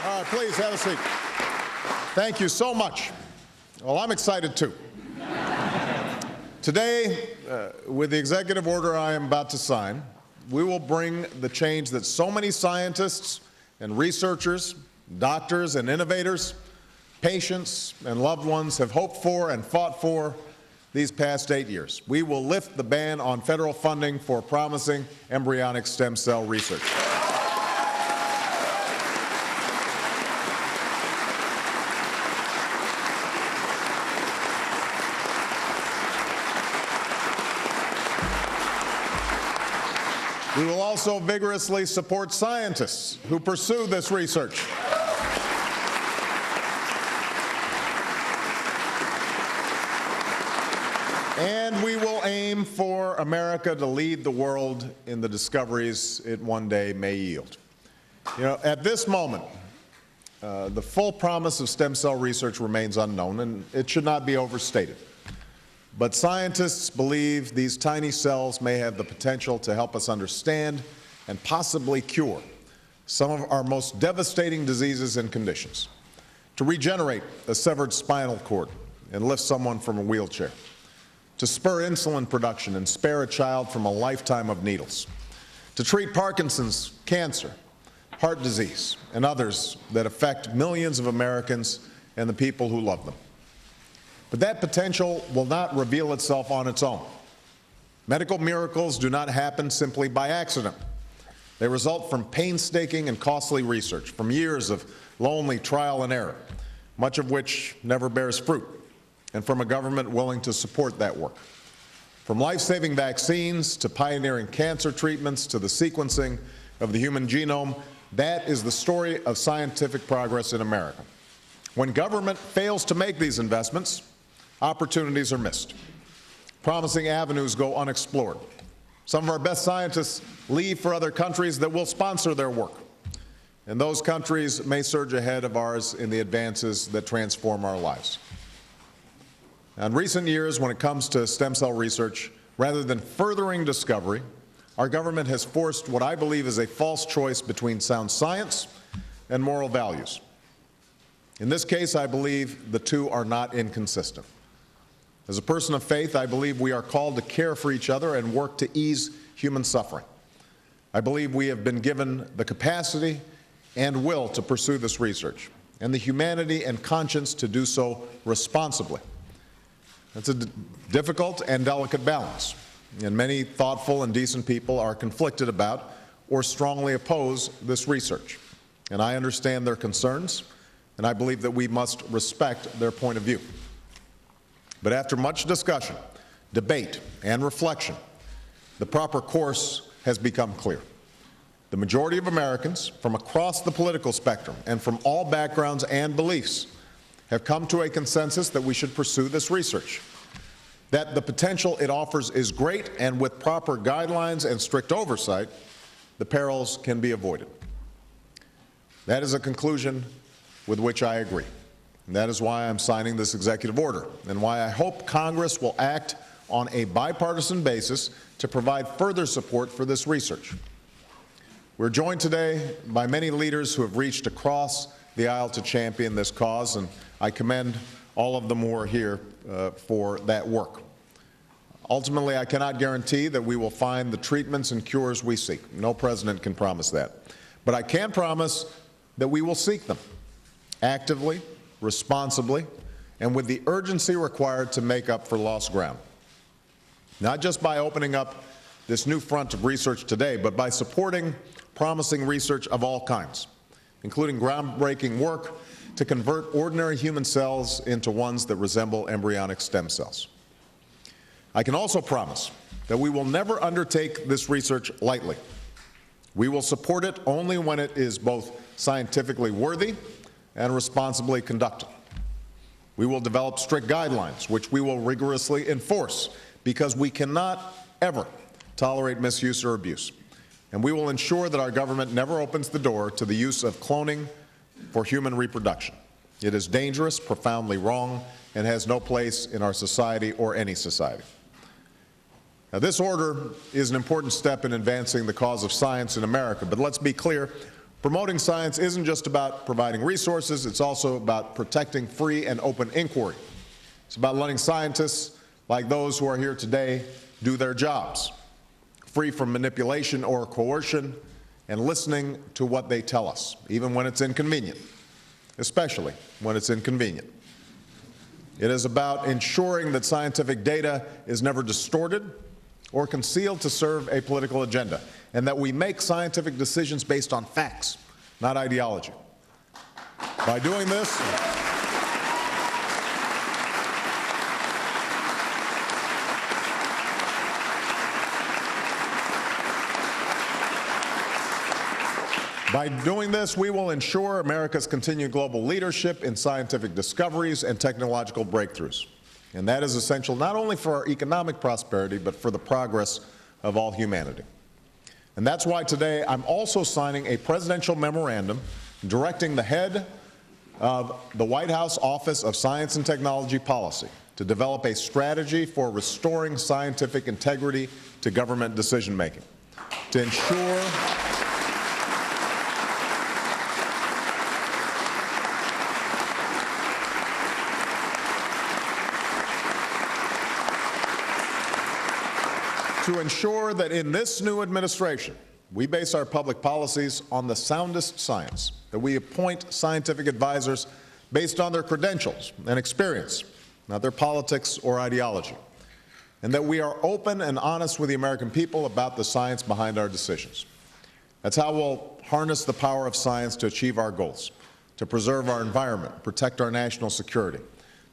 All right, please have a seat. Thank you so much. Well, I'm excited too. Today, with the executive order I am about to sign, we will bring the change that so many scientists and researchers, doctors and innovators, patients and loved ones have hoped for and fought for these past 8 years. We will lift the ban on federal funding for promising embryonic stem cell research. We will also vigorously support scientists who pursue this research. And we will aim for America to lead the world in the discoveries it one day may yield. You know, at this moment, the full promise of stem cell research remains unknown, and it should not be overstated. But scientists believe these tiny cells may have the potential to help us understand and possibly cure some of our most devastating diseases and conditions, to regenerate a severed spinal cord and lift someone from a wheelchair, to spur insulin production and spare a child from a lifetime of needles, to treat Parkinson's, cancer, heart disease, and others that affect millions of Americans and the people who love them. But that potential will not reveal itself on its own. Medical miracles do not happen simply by accident. They result from painstaking and costly research, from years of lonely trial and error, much of which never bears fruit, and from a government willing to support that work. From life-saving vaccines to pioneering cancer treatments to the sequencing of the human genome, that is the story of scientific progress in America. When government fails to make these investments, opportunities are missed. Promising avenues go unexplored. Some of our best scientists leave for other countries that will sponsor their work. And those countries may surge ahead of ours in the advances that transform our lives. Now, in recent years, when it comes to stem cell research, rather than furthering discovery, our government has forced what I believe is a false choice between sound science and moral values. In this case, I believe the two are not inconsistent. As a person of faith, I believe we are called to care for each other and work to ease human suffering. I believe we have been given the capacity and will to pursue this research, and the humanity and conscience to do so responsibly. It's a difficult and delicate balance, and many thoughtful and decent people are conflicted about or strongly oppose this research. And I understand their concerns, and I believe that we must respect their point of view. But after much discussion, debate, and reflection, the proper course has become clear. The majority of Americans from across the political spectrum and from all backgrounds and beliefs have come to a consensus that we should pursue this research, that the potential it offers is great, and with proper guidelines and strict oversight, the perils can be avoided. That is a conclusion with which I agree. And that is why I'm signing this executive order, and why I hope Congress will act on a bipartisan basis to provide further support for this research. We're joined today by many leaders who have reached across the aisle to champion this cause, and I commend all of them who are here for that work. Ultimately, I cannot guarantee that we will find the treatments and cures we seek. No president can promise that. But I can promise that we will seek them actively, responsibly, and with the urgency required to make up for lost ground. Not just by opening up this new front of research today, but by supporting promising research of all kinds, including groundbreaking work to convert ordinary human cells into ones that resemble embryonic stem cells. I can also promise that we will never undertake this research lightly. We will support it only when it is both scientifically worthy and responsibly conducted. We will develop strict guidelines, which we will rigorously enforce, because we cannot ever tolerate misuse or abuse. And we will ensure that our government never opens the door to the use of cloning for human reproduction. It is dangerous, profoundly wrong, and has no place in our society or any society. Now, this order is an important step in advancing the cause of science in America, but let's be clear, Promoting science isn't just about providing resources, it's also about protecting free and open inquiry. It's about letting scientists, like those who are here today, do their jobs, free from manipulation or coercion, and listening to what they tell us, even when it's inconvenient, especially when it's inconvenient. It is about ensuring that scientific data is never distorted or concealed to serve a political agenda, and that we make scientific decisions based on facts, not ideology. By doing this, we will ensure America's continued global leadership in scientific discoveries and technological breakthroughs. And that is essential not only for our economic prosperity, but for the progress of all humanity. And that's why today I'm also signing a presidential memorandum directing the head of the White House Office of Science and Technology Policy to develop a strategy for restoring scientific integrity to government decision-making, to ensure that in this new administration, we base our public policies on the soundest science, that we appoint scientific advisors based on their credentials and experience, not their politics or ideology, and that we are open and honest with the American people about the science behind our decisions. That's how we'll harness the power of science to achieve our goals, to preserve our environment, protect our national security,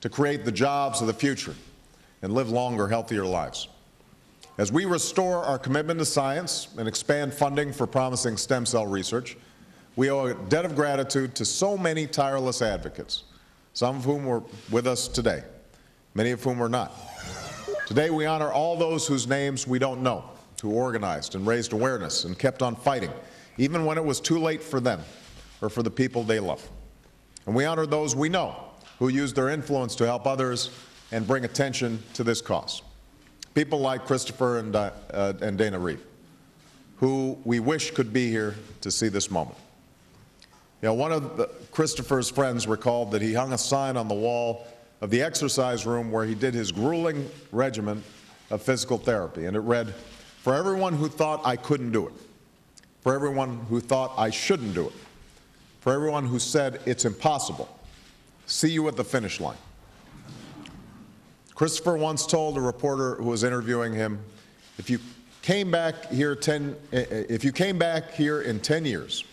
to create the jobs of the future, and live longer, healthier lives. As we restore our commitment to science and expand funding for promising stem cell research, we owe a debt of gratitude to so many tireless advocates, some of whom were with us today, many of whom are not. Today we honor all those whose names we don't know, who organized and raised awareness and kept on fighting, even when it was too late for them or for the people they love. And we honor those we know, who used their influence to help others and bring attention to this cause. People like Christopher and Dana Reeve, who we wish could be here to see this moment. You know, one of Christopher's friends recalled that he hung a sign on the wall of the exercise room where he did his grueling regimen of physical therapy, and it read, "For everyone who thought I couldn't do it, for everyone who thought I shouldn't do it, for everyone who said it's impossible, see you at the finish line." Christopher once told a reporter who was interviewing him, if you came back here in 10 years,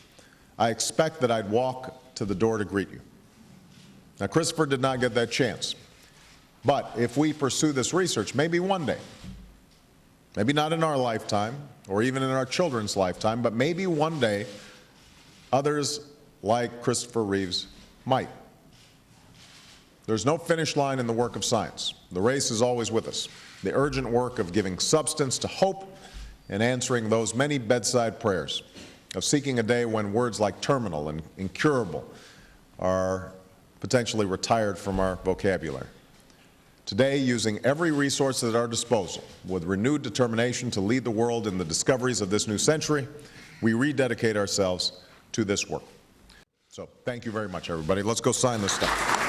I expect that I'd walk to the door to greet you. Now, Christopher did not get that chance. But if we pursue this research, maybe one day, maybe not in our lifetime or even in our children's lifetime, but maybe one day, others like Christopher Reeves might. There's no finish line in the work of science. The race is always with us. The urgent work of giving substance to hope and answering those many bedside prayers, of seeking a day when words like terminal and incurable are potentially retired from our vocabulary. Today, using every resource at our disposal, with renewed determination to lead the world in the discoveries of this new century, we rededicate ourselves to this work. So, thank you very much, everybody. Let's go sign this stuff.